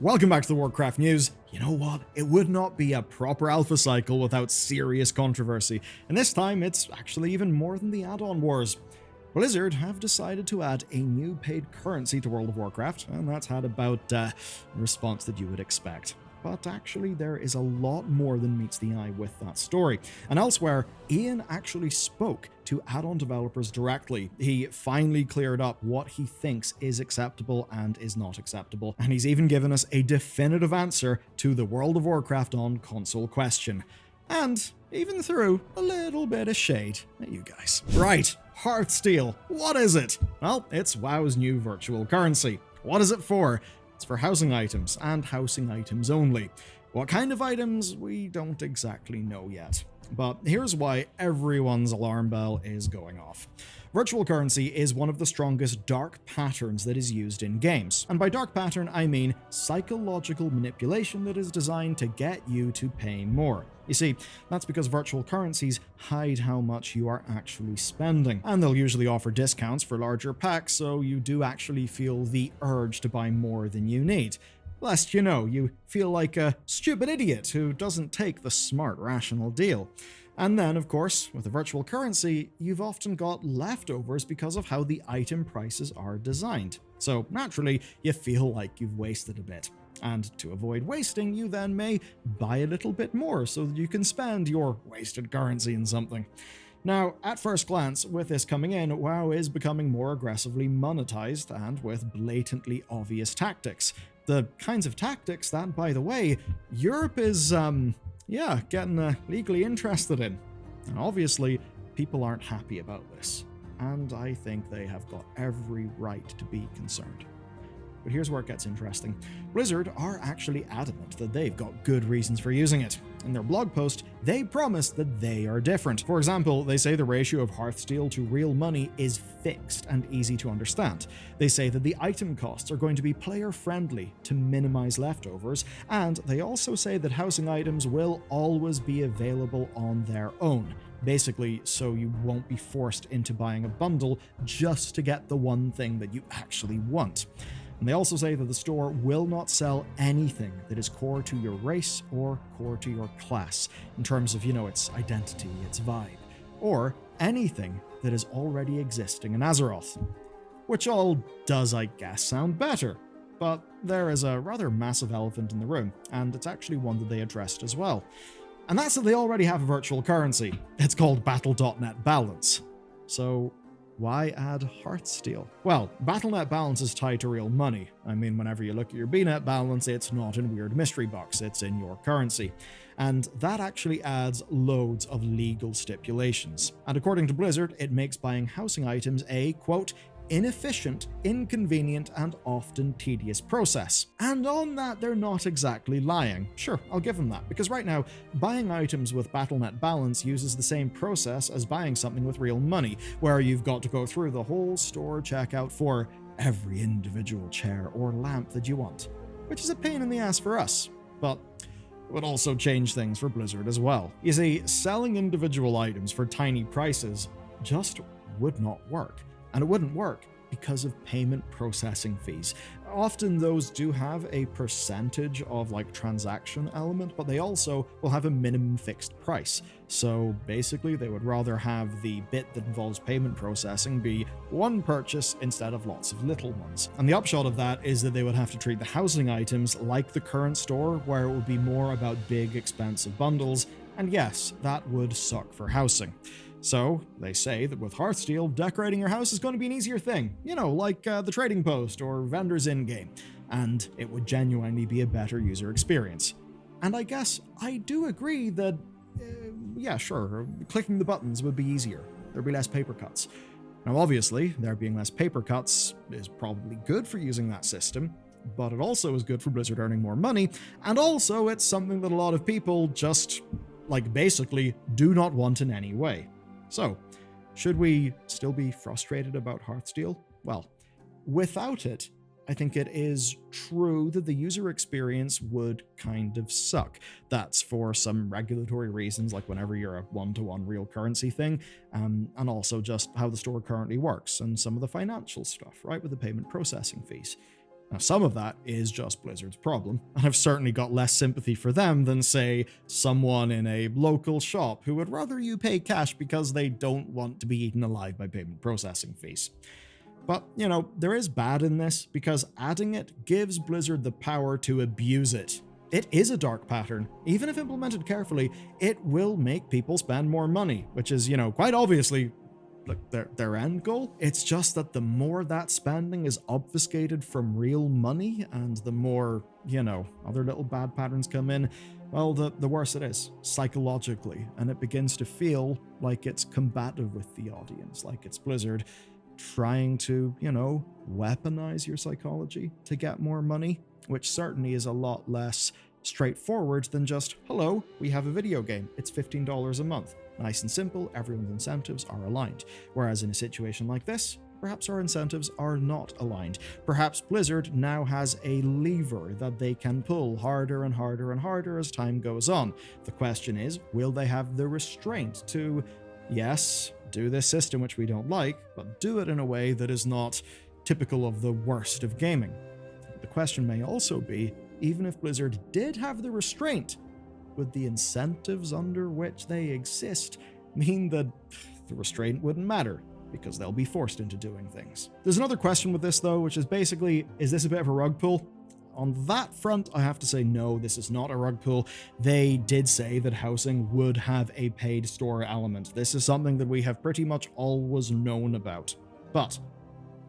Welcome back to the Warcraft News. You know what? It would not be a proper alpha cycle without serious controversy, and this time it's actually even more than the Addon wars. Blizzard have decided to add a new paid currency to World of Warcraft, and that's had about the response that you would expect. But actually, there is a lot more than meets the eye with that story. And elsewhere, Ian actually spoke to Addon developers directly. He finally cleared up what he thinks is acceptable and is not acceptable. And he's even given us a definitive answer to the World of Warcraft on console question. And even threw a little bit of shade at you guys. Right, Hearthsteel. What is it? Well, it's WoW's new virtual currency. What is it for? It's for housing items, and housing items only. What kind of items, we don't exactly know yet. But here's why everyone's alarm bell is going off. Virtual currency is one of the strongest dark patterns that is used in games. And by dark pattern, I mean psychological manipulation that is designed to get you to pay more. You see, that's because virtual currencies hide how much you are actually spending, and they'll usually offer discounts for larger packs, so you do actually feel the urge to buy more than you need. Lest you know, you feel like a stupid idiot who doesn't take the smart, rational deal. And then, of course, with a virtual currency, you've often got leftovers because of how the item prices are designed. So naturally, you feel like you've wasted a bit. And to avoid wasting, you then may buy a little bit more so that you can spend your wasted currency in something. Now, at first glance, with this coming in, WoW is becoming more aggressively monetized and with blatantly obvious tactics. The kinds of tactics that, by the way, Europe is, getting legally interested in. And obviously, people aren't happy about this. And I think they have got every right to be concerned. But here's where it gets interesting. Blizzard are actually adamant that they've got good reasons for using it. In their blog post, they promise that they are different. For example, they say the ratio of Hearthsteel to real money is fixed and easy to understand. They say that the item costs are going to be player-friendly to minimize leftovers, and they also say that housing items will always be available on their own. Basically, so you won't be forced into buying a bundle just to get the one thing that you actually want. And they also say that the store will not sell anything that is core to your race or core to your class, in terms of, its identity, its vibe, or anything that is already existing in Azeroth. Which all does, I guess, sound better. But there is a rather massive elephant in the room, and it's actually one that they addressed as well. And that's that they already have a virtual currency. It's called Battle.net Balance. So why add Hearthsteel? Well, Battle.net Balance is tied to real money. I mean, whenever you look at your BNet balance, it's not in weird mystery box, it's in your currency. And that actually adds loads of legal stipulations. And according to Blizzard, it makes buying housing items a, quote, inefficient, inconvenient, and often tedious process. And on that, they're not exactly lying. Sure, I'll give them that, because right now, buying items with Battle.net Balance uses the same process as buying something with real money, where you've got to go through the whole store checkout for every individual chair or lamp that you want, which is a pain in the ass for us, but it would also change things for Blizzard as well. You see, selling individual items for tiny prices just would not work. And it wouldn't work because of payment processing fees. Often those do have a percentage of transaction element, but they also will have a minimum fixed price. So basically they would rather have the bit that involves payment processing be one purchase instead of lots of little ones. And the upshot of that is that they would have to treat the housing items like the current store, where it would be more about big expensive bundles. And yes, that would suck for housing. So, they say that with Hearthsteel, decorating your house is going to be an easier thing, like the trading post or vendors in-game, and it would genuinely be a better user experience. And I guess I do agree that, clicking the buttons would be easier. There'd be less paper cuts. Now obviously, there being less paper cuts is probably good for using that system, but it also is good for Blizzard earning more money, and also it's something that a lot of people just, basically do not want in any way. So, should we still be frustrated about Hearthsteel? Well, without it, I think it is true that the user experience would kind of suck. That's for some regulatory reasons, like whenever you're a one-to-one real currency thing, and also just how the store currently works, and some of the financial stuff, right, with the payment processing fees. Now, some of that is just Blizzard's problem, and I've certainly got less sympathy for them than, say, someone in a local shop who would rather you pay cash because they don't want to be eaten alive by payment processing fees. But, you know, there is bad in this, because adding it gives Blizzard the power to abuse it. It is a dark pattern. Even if implemented carefully, it will make people spend more money, which is, you know, quite obviously like their end goal. It's just that the more that spending is obfuscated from real money, and the more, you know, other little bad patterns come in, well, the worse it is psychologically, and it begins to feel like it's combative with the audience, like it's Blizzard trying to, you know, weaponize your psychology to get more money, which certainly is a lot less straightforward than just, hello, we have a video game, it's $15 a month. Nice and simple, everyone's incentives are aligned. Whereas in a situation like this, perhaps our incentives are not aligned. Perhaps Blizzard now has a lever that they can pull harder and harder and harder as time goes on. The question is, will they have the restraint to, yes, do this system which we don't like, but do it in a way that is not typical of the worst of gaming? The question may also be, even if Blizzard did have the restraint, would the incentives under which they exist mean that the restraint wouldn't matter, because they'll be forced into doing things? There's another question with this, though, which is basically, is this a bit of a rug pull? On that front, I have to say no, this is not a rug pull. They did say that housing would have a paid store element. This is something that we have pretty much always known about. But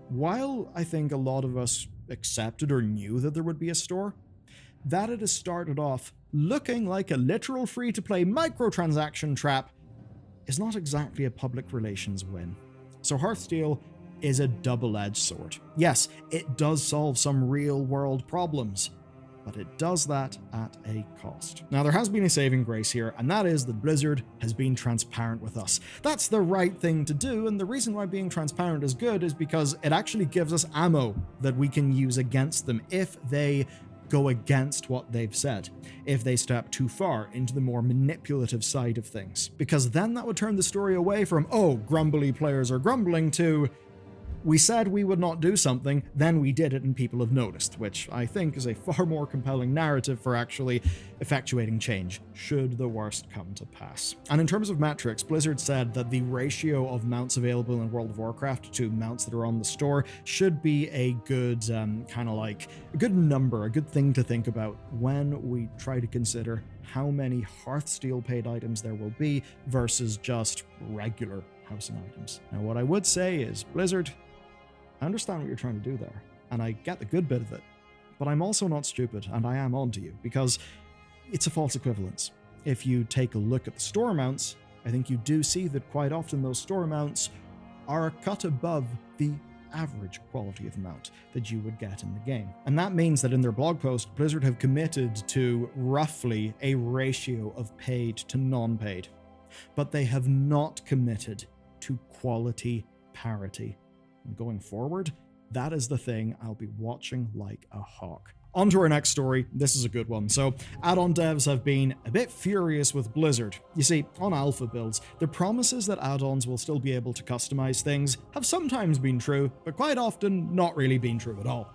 while I think a lot of us accepted or knew that there would be a store, that it has started off looking like a literal free-to-play microtransaction trap is not exactly a public relations win. So Hearthsteel is a double-edged sword. Yes, it does solve some real-world problems, but it does that at a cost. Now, there has been a saving grace here, and that is that Blizzard has been transparent with us. That's the right thing to do, and the reason why being transparent is good is because it actually gives us ammo that we can use against them if they go against what they've said, if they step too far into the more manipulative side of things. Because then that would turn the story away from, oh, grumbly players are grumbling, to, we said we would not do something, then we did it and people have noticed, which I think is a far more compelling narrative for actually effectuating change, should the worst come to pass. And in terms of metrics, Blizzard said that the ratio of mounts available in World of Warcraft to mounts that are on the store should be a good, kind of like, a good number, a good thing to think about when we try to consider how many Hearthsteel paid items there will be versus just regular housing items. Now, what I would say is, Blizzard, I understand what you're trying to do there, and I get the good bit of it, but I'm also not stupid, and I am onto you, because it's a false equivalence. If you take a look at the store mounts, I think you do see that quite often those store mounts are a cut above the average quality of mount that you would get in the game. And that means that in their blog post, Blizzard have committed to roughly a ratio of paid to non-paid, but they have not committed to quality parity. And going forward, that is the thing I'll be watching like a hawk. On to our next story. This is a good one. So, Addon devs have been a bit furious with Blizzard. You see, on alpha builds, the promises that add-ons will still be able to customize things have sometimes been true, but quite often not really been true at all.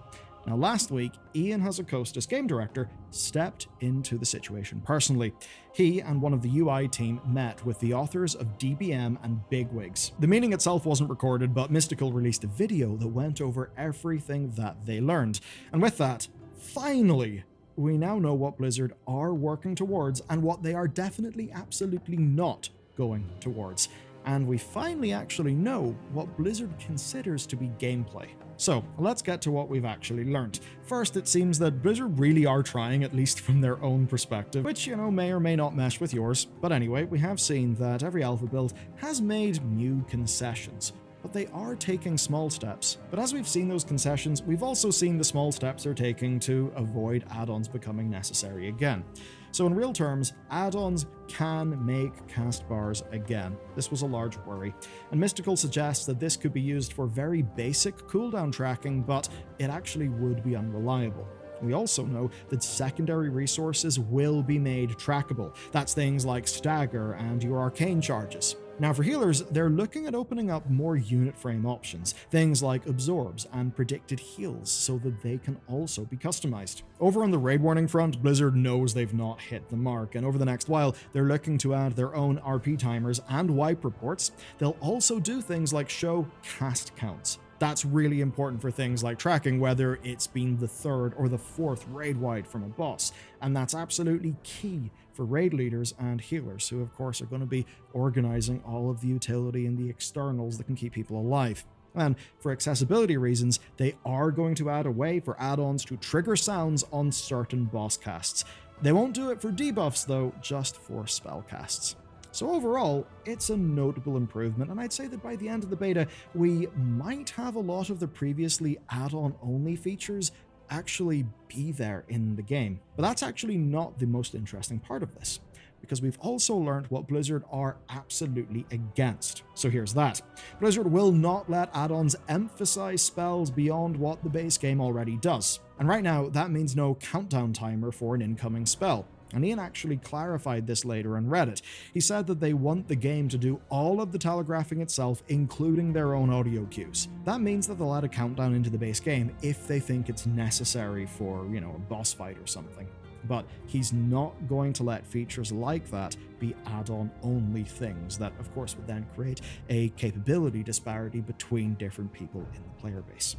Now, last week, Ian Hazzikostas, game director, stepped into the situation personally. He and one of the UI team met with the authors of DBM and Bigwigs. The meeting itself wasn't recorded, but Mystical released a video that went over everything that they learned. And with that, finally, we now know what Blizzard are working towards and what they are definitely absolutely not going towards. And we finally actually know what Blizzard considers to be gameplay. So, let's get to what we've actually learned. First, it seems that Blizzard really are trying, at least from their own perspective, which, you know, may or may not mesh with yours. But anyway, we have seen that every alpha build has made new concessions, but they are taking small steps. But as we've seen those concessions, we've also seen the small steps they're taking to avoid add-ons becoming necessary again. So in real terms, add-ons can make cast bars again. This was a large worry, and Mystical suggests that this could be used for very basic cooldown tracking, but it actually would be unreliable. We also know that secondary resources will be made trackable. That's things like stagger and your arcane charges. Now for healers, they're looking at opening up more unit frame options, things like absorbs and predicted heals, so that they can also be customized. Over on the raid warning front, Blizzard knows they've not hit the mark, and over the next while, they're looking to add their own RP timers and wipe reports. They'll also do things like show cast counts. That's really important for things like tracking whether it's been the third or the fourth raid wipe from a boss, and that's absolutely key for raid leaders and healers, who of course are going to be organizing all of the utility and the externals that can keep people alive. And for accessibility reasons, they are going to add a way for add-ons to trigger sounds on certain boss casts. They won't do it for debuffs though, just for spell casts. So overall, it's a notable improvement, and I'd say that by the end of the beta, we might have a lot of the previously add-on only features actually be there in the game. But that's actually not the most interesting part of this, because we've also learned what Blizzard are absolutely against. So here's that. Blizzard will not let add-ons emphasize spells beyond what the base game already does. And right now, that means no countdown timer for an incoming spell. And Ian actually clarified this later on Reddit. He said that they want the game to do all of the telegraphing itself, including their own audio cues. That means that they'll add a countdown into the base game if they think it's necessary for, a boss fight or something. But he's not going to let features like that be add-on only things that, of course, would then create a capability disparity between different people in the player base.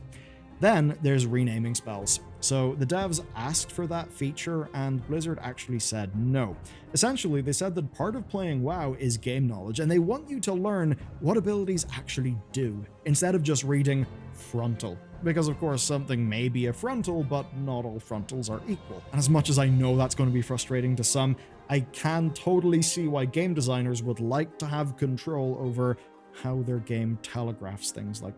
Then there's renaming spells. So the devs asked for that feature and Blizzard actually said no. Essentially, they said that part of playing WoW is game knowledge, and they want you to learn what abilities actually do, instead of just reading frontal. Because of course something may be a frontal, but not all frontals are equal. And as much as I know that's going to be frustrating to some, I can totally see why game designers would like to have control over how their game telegraphs things like,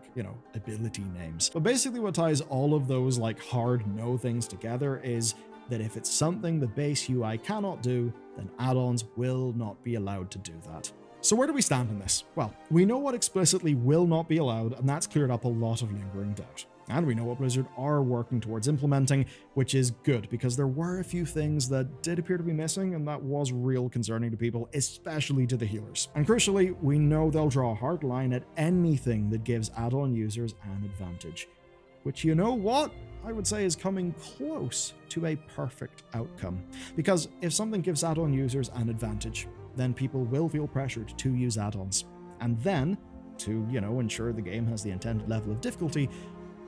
ability names. But basically what ties all of those hard no things together is that if it's something the base UI cannot do, then add-ons will not be allowed to do that. So where do we stand in this? Well, we know what explicitly will not be allowed, and that's cleared up a lot of lingering doubt. And we know what Blizzard are working towards implementing, which is good, because there were a few things that did appear to be missing, and that was real concerning to people, especially to the healers. And crucially, we know they'll draw a hard line at anything that gives add-on users an advantage. Which, you know what? I would say is coming close to a perfect outcome. Because if something gives add-on users an advantage, then people will feel pressured to use add-ons. And then, to, ensure the game has the intended level of difficulty,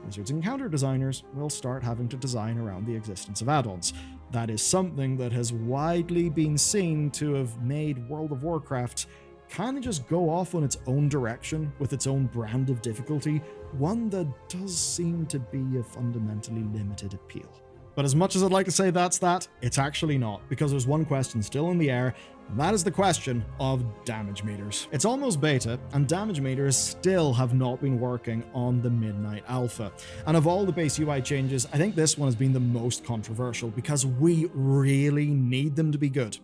Blizzard's encounter designers will start having to design around the existence of add-ons. That is something that has widely been seen to have made World of Warcraft kind of just go off on its own direction with its own brand of difficulty, one that does seem to be of fundamentally limited appeal. But as much as I'd like to say that's that, it's actually not, because there's one question still in the air, and that is the question of damage meters. It's almost beta, and damage meters still have not been working on the Midnight Alpha. And of all the base UI changes, I think this one has been the most controversial, because we really need them to be good.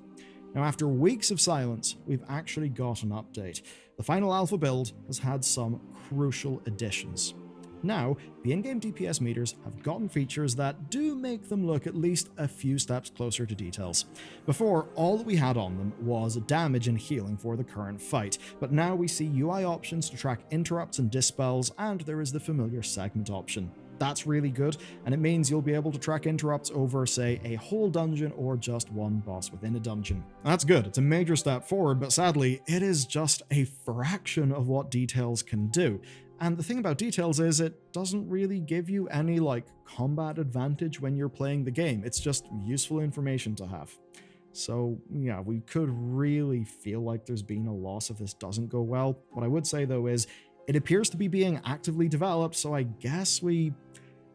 Now, after weeks of silence, we've actually got an update. The final alpha build has had some crucial additions. Now, the in-game DPS meters have gotten features that do make them look at least a few steps closer to details. Before, all that we had on them was damage and healing for the current fight, but now we see UI options to track interrupts and dispels, and there is the familiar segment option. That's really good, and it means you'll be able to track interrupts over, say, a whole dungeon or just one boss within a dungeon. That's good, it's a major step forward, but sadly, it is just a fraction of what details can do. And the thing about details is it doesn't really give you any combat advantage when you're playing the game. It's just useful information to have. So yeah, we could really feel like there's been a loss if this doesn't go well. What I would say though is it appears to be being actively developed, so I guess we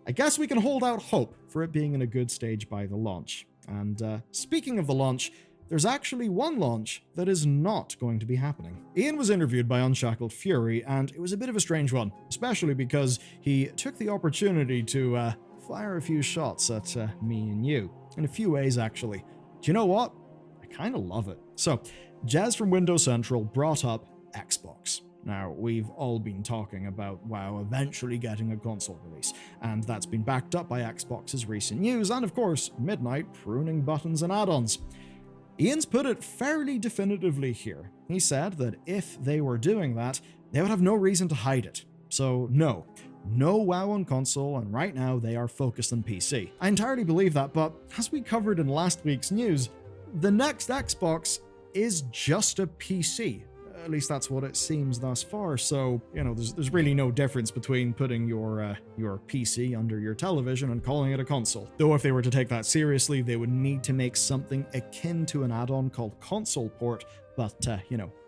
can hold out hope for it being in a good stage by the launch. And speaking of the launch, there's actually one launch that is not going to be happening. Ian was interviewed by Unshackled Fury, and it was a bit of a strange one, especially because he took the opportunity to fire a few shots at me and you. In a few ways, actually. Do you know what? I kind of love it. So, Jez from Windows Central brought up Xbox. Now, we've all been talking about WoW eventually getting a console release, and that's been backed up by Xbox's recent news, and of course, Midnight pruning buttons and add-ons. Ian's put it fairly definitively here. He said that if they were doing that, they would have no reason to hide it. So no WoW on console, and right now they are focused on PC. I entirely believe that, but as we covered in last week's news, the next Xbox is just a PC. At least that's what it seems thus far. So, there's really no difference between putting your PC under your television and calling it a console. Though if they were to take that seriously, they would need to make something akin to an add-on called console port, but,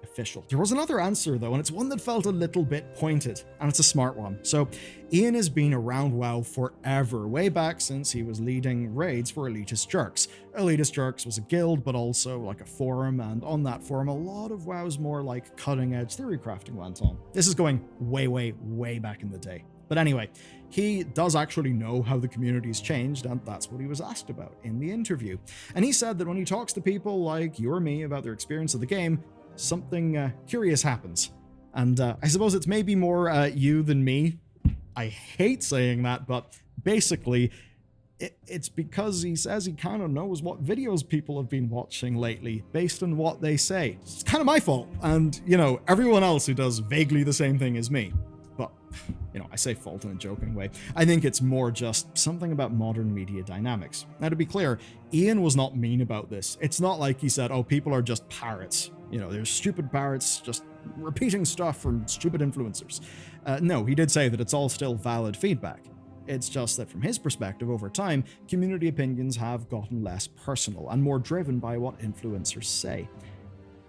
official. There was another answer though, and it's one that felt a little bit pointed, and it's a smart one. So, Ian has been around WoW forever, way back since he was leading raids for Elitist Jerks. Elitist Jerks was a guild, but also like a forum, and on that forum, a lot of WoW's more like cutting-edge theory crafting went on. This is going way back in the day. But anyway, he does actually know how the community's changed, and that's what he was asked about in the interview. And he said that when he talks to people like you or me about their experience of the game, something curious happens. And I suppose it's maybe more you than me. I hate saying that, but basically, it's because he says he kind of knows what videos people have been watching lately based on what they say. It's kind of my fault, and, everyone else who does vaguely the same thing as me. But, I say fault in a joking way. I think it's more just something about modern media dynamics. Now, to be clear, Ian was not mean about this. It's not like he said, oh, people are just parrots. They're stupid parrots just repeating stuff from stupid influencers. No, he did say that it's all still valid feedback. It's just that from his perspective, over time, community opinions have gotten less personal and more driven by what influencers say.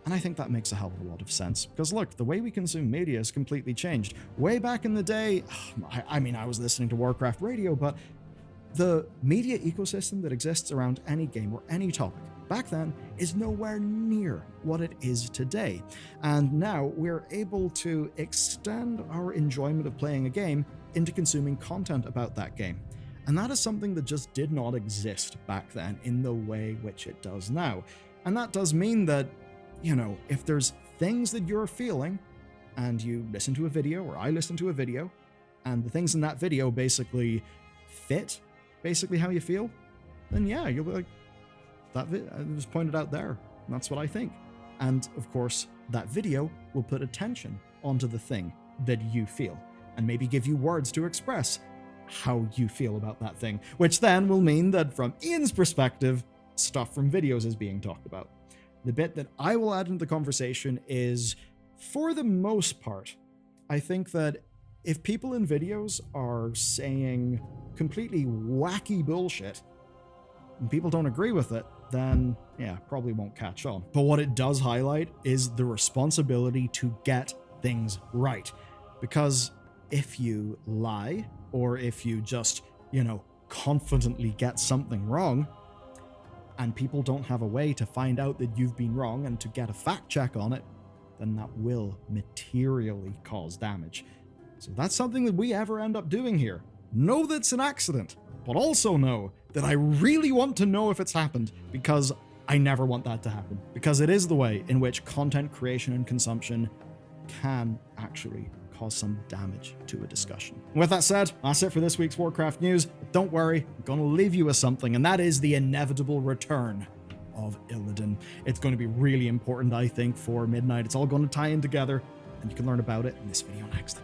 And I think that makes a hell of a lot of sense. Because look, the way we consume media has completely changed. Way back in the day, I was listening to Warcraft radio, but the media ecosystem that exists around any game or any topic back then is nowhere near what it is today. And now we're able to extend our enjoyment of playing a game into consuming content about that game. And that is something that just did not exist back then in the way which it does now. And that does mean that, if there's things that you're feeling and you listen to a video, or I listen to a video, and the things in that video basically fit how you feel, then yeah, you'll be like, that was pointed out there. And that's what I think. And of course, that video will put attention onto the thing that you feel, and maybe give you words to express how you feel about that thing, which then will mean that from Ian's perspective, stuff from videos is being talked about. The bit that I will add into the conversation is, for the most part, I think that if people in videos are saying completely wacky bullshit and people don't agree with it, then yeah, probably won't catch on. But what it does highlight is the responsibility to get things right. Because if you lie, or if you just, confidently get something wrong, and people don't have a way to find out that you've been wrong and to get a fact check on it, then that will materially cause damage. So that's something that we ever end up doing here. Know that's an accident, but also know that I really want to know if it's happened, because I never want that to happen. Because it is the way in which content creation and consumption can actually cause some damage to a discussion. With that said, that's it for this week's Warcraft news. But don't worry, I'm gonna leave you with something, and that is the inevitable return of Illidan. It's going to be really important, I think, for Midnight. It's all going to tie in together, and you can learn about it in this video next.